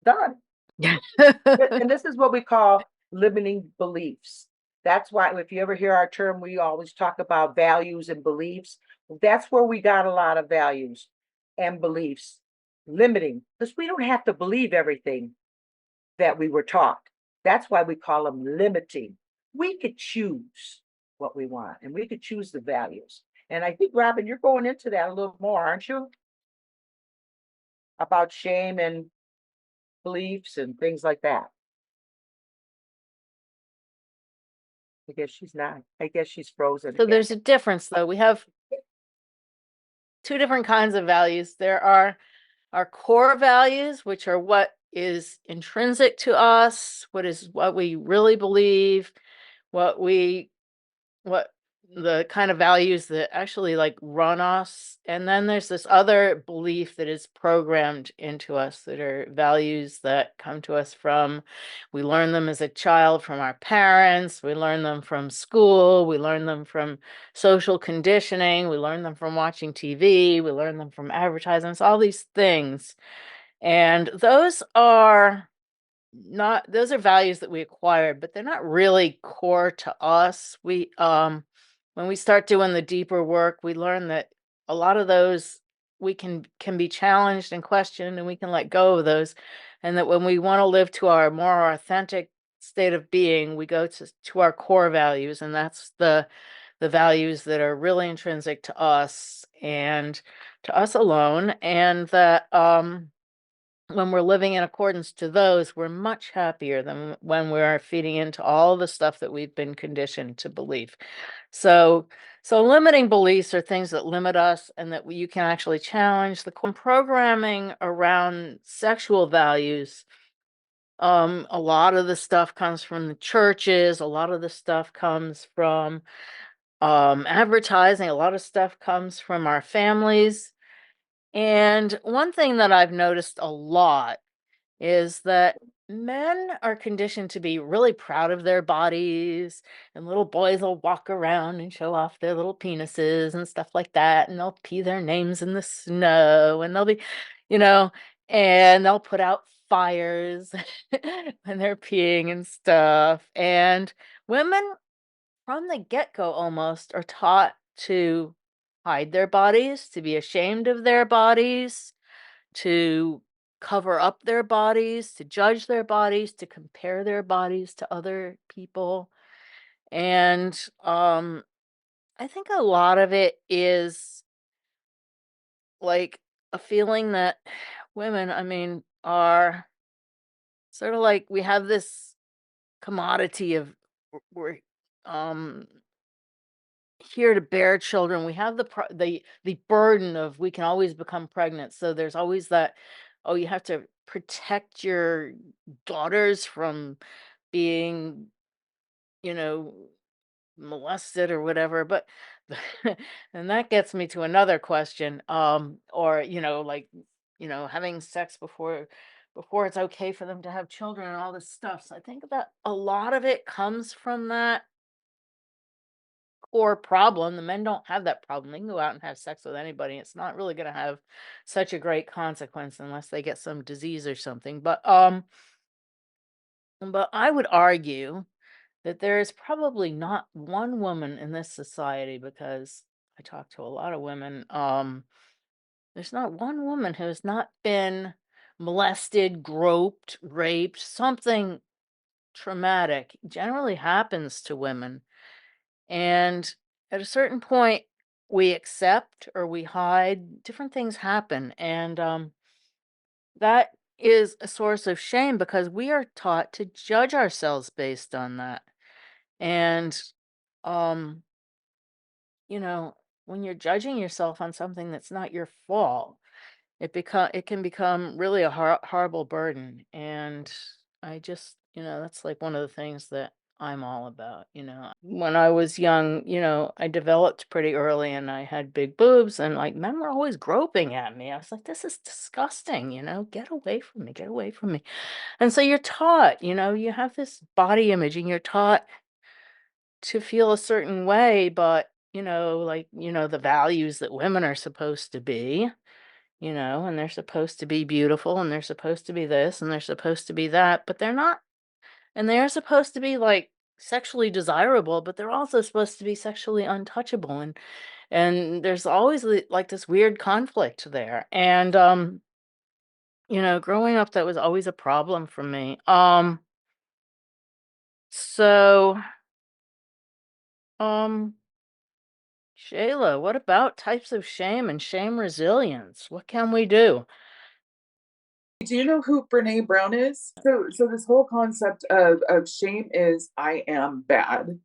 done. And this is what we call limiting beliefs. That's why, if you ever hear our term, we always talk about values and beliefs. That's where we got a lot of values and beliefs. Limiting, because we don't have to believe everything that we were taught. That's why we call them limiting. We could choose what we want and we could choose the values. And I think, Robin, you're going into that a little more, aren't you? About shame and beliefs and things like that. I guess she's not. I guess she's frozen So again. there's a difference, though. We have two different kinds of values. There are our core values, which are what is intrinsic to us, what we really believe, what we what the kind of values that actually like run us. And then there's this other belief that is programmed into us, that are values that come to us from, we learn them as a child from our parents, we learn them from school, we learn them from social conditioning, we learn them from watching TV, we learn them from advertisements, all these things. And those are values that we acquired, but they're not really core to us. We when we start doing the deeper work, we learn that a lot of those we can be challenged and questioned, and we can let go of those. And that when we want to live to our more authentic state of being, we go to our core values, and that's the values that are really intrinsic to us and to us alone, and that when we're living in accordance to those, we're much happier than when we're feeding into all the stuff that we've been conditioned to believe. So, so limiting beliefs are things that limit us and that you can actually challenge. The programming around sexual values, a lot of the stuff comes from the churches, a lot of the stuff comes from advertising, a lot of stuff comes from our families. And one thing that I've noticed a lot is that men are conditioned to be really proud of their bodies, and little boys will walk around and show off their little penises and stuff like that, and they'll pee their names in the snow, and they'll be, you know, and they'll put out fires when they're peeing and stuff. And women from the get-go almost are taught to hide their bodies, to be ashamed of their bodies, to cover up their bodies, to judge their bodies, to compare their bodies to other people. And I think a lot of it is like a feeling that women, I mean, are sort of like we have this commodity of we're um here to bear children. We have the burden of we can always become pregnant. So there's always that, oh, you have to protect your daughters from being, you know, molested or whatever. But and that gets me to another question. Or, like, having sex before it's okay for them to have children and all this stuff. So I think that a lot of it comes from that core problem. The men don't have that problem. They can go out and have sex with anybody. It's not really going to have such a great consequence unless they get some disease or something. But I would argue that there is probably not one woman in this society, because I talk to a lot of women. There's not one woman who has not been molested, groped, raped. Something traumatic generally happens to women. And at a certain point, we accept or we hide, different things happen. And that is a source of shame because we are taught to judge ourselves based on that. And, um, you know, when you're judging yourself on something that's not your fault, it can become really a horrible burden. And I just, that's like one of the things that I'm all about. When I was young, I developed pretty early and I had big boobs, and like men were always groping at me. I was like, this is disgusting, get away from me, get away from me. And so you're taught, you have this body image and you're taught to feel a certain way, but like, the values that women are supposed to be. and they're supposed to be beautiful and they're supposed to be this and they're supposed to be that, but they're not. And they're supposed to be like sexually desirable, but they're also supposed to be sexually untouchable. And there's always like this weird conflict there. And growing up that was always a problem for me. So um Shayla, what about types of shame and shame resilience? What can we do? Do you know who Brene Brown is? So this whole concept of shame is I am bad.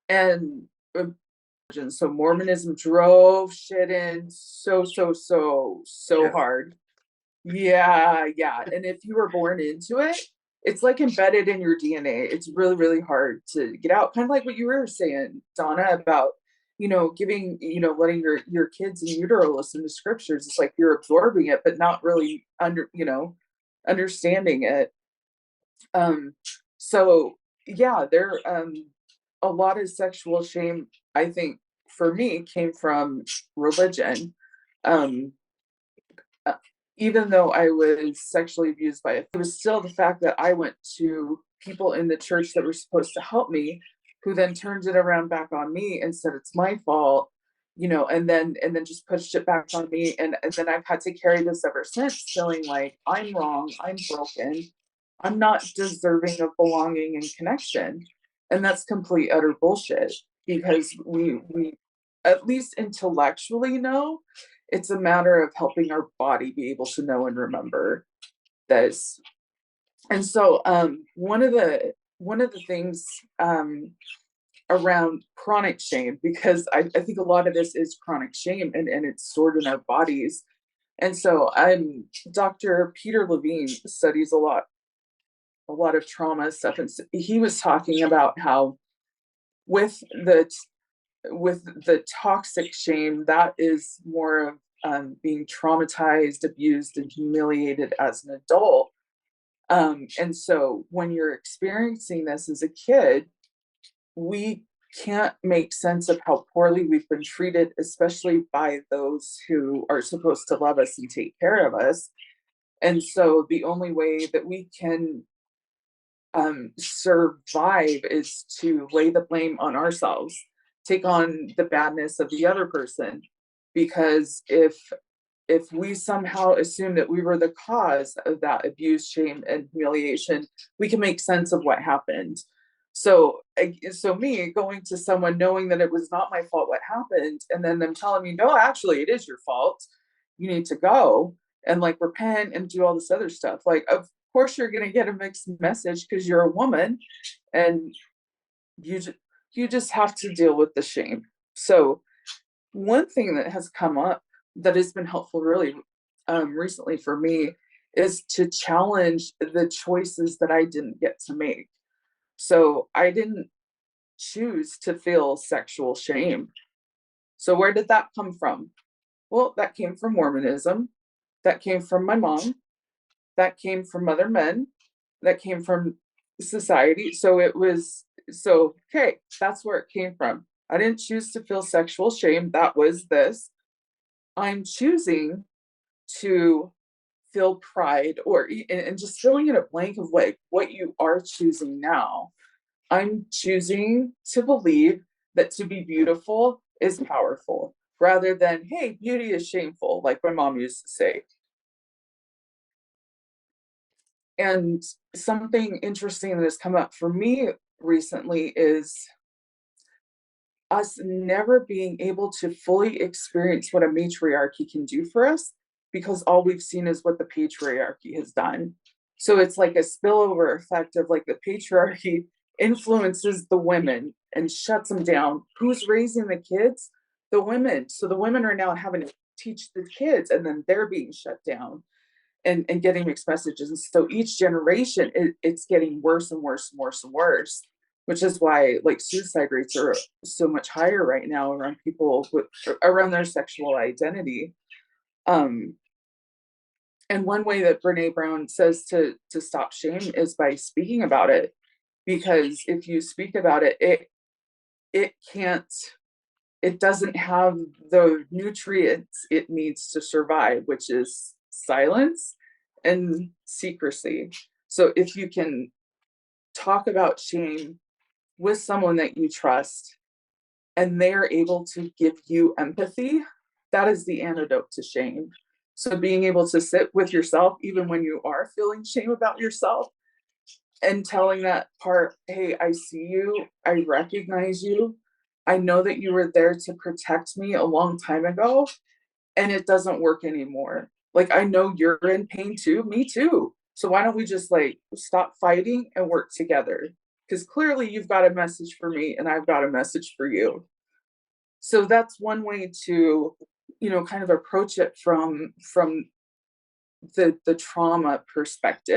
And so Mormonism drove shit in so hard. Yeah, yeah. And if you were born into it, it's like embedded in your DNA. It's really, really hard to get out. Kind of like what you were saying, Donna, about giving, letting your kids in utero listen to scriptures. It's like you're absorbing it, but not really understanding it. Um, so yeah, there a lot of sexual shame, I think, for me, came from religion. Um, uh, Even though I was sexually abused by it was still the fact that I went to people in the church that were supposed to help me, who then turned it around back on me and said it's my fault, and then just pushed it back on me, and then I've had to carry this ever since, feeling like I'm wrong, I'm broken, I'm not deserving of belonging and connection. And that's complete utter bullshit, because we at least intellectually know it's a matter of helping our body be able to know and remember this. And so one of the things around chronic shame, because I think a lot of this is chronic shame, and it's stored in our bodies. And so Dr. Peter Levine studies a lot of trauma stuff, and he was talking about how with the with the toxic shame, that is more of being traumatized, abused, and humiliated as an adult. And so when you're experiencing this as a kid, we can't make sense of how poorly we've been treated, especially by those who are supposed to love us and take care of us. And so the only way that we can survive is to lay the blame on ourselves, take on the badness of the other person. Because if we somehow assume that we were the cause of that abuse, shame, and humiliation, we can make sense of what happened. So me going to someone knowing that it was not my fault what happened, and then them telling me, no, actually, it is your fault. You need to go and like repent and do all this other stuff. Like, of course, you're gonna get a mixed message because you're a woman, and you you just have to deal with the shame. So one thing that has come up that has been helpful really recently for me is to challenge the choices that I didn't get to make. So I didn't choose to feel sexual shame. So where did that come from? Well, that came from Mormonism. That came from my mom. That came from other men. That came from society. Okay, that's where it came from. I didn't choose to feel sexual shame. That was this. I'm choosing to feel pride, and just filling in a blank of what you are choosing now. I'm choosing to believe that to be beautiful is powerful, rather than, hey, beauty is shameful, like my mom used to say. And something interesting that has come up for me recently is us never being able to fully experience what a matriarchy can do for us, because all we've seen is what the patriarchy has done. So it's like a spillover effect of like the patriarchy influences the women and shuts them down. Who's raising the kids? The women. So the women are now having to teach the kids, and then they're being shut down and getting mixed messages. And so each generation, it's getting worse and worse and worse and worse, which is why like suicide rates are so much higher right now around people around their sexual identity. Um, and one way that Brene Brown says to stop shame is by speaking about it, because if you speak about it, it can't it doesn't have the nutrients it needs to survive, which is silence and secrecy. So if you can talk about shame with someone that you trust and they're able to give you empathy, that is the antidote to shame. So being able to sit with yourself, even when you are feeling shame about yourself, and telling that part, hey, I see you, I recognize you, I know that you were there to protect me a long time ago, and it doesn't work anymore. Like, I know you're in pain too, me too. So why don't we just like stop fighting and work together? Because clearly you've got a message for me and I've got a message for you. So that's one way to, kind of approach it from the trauma perspective.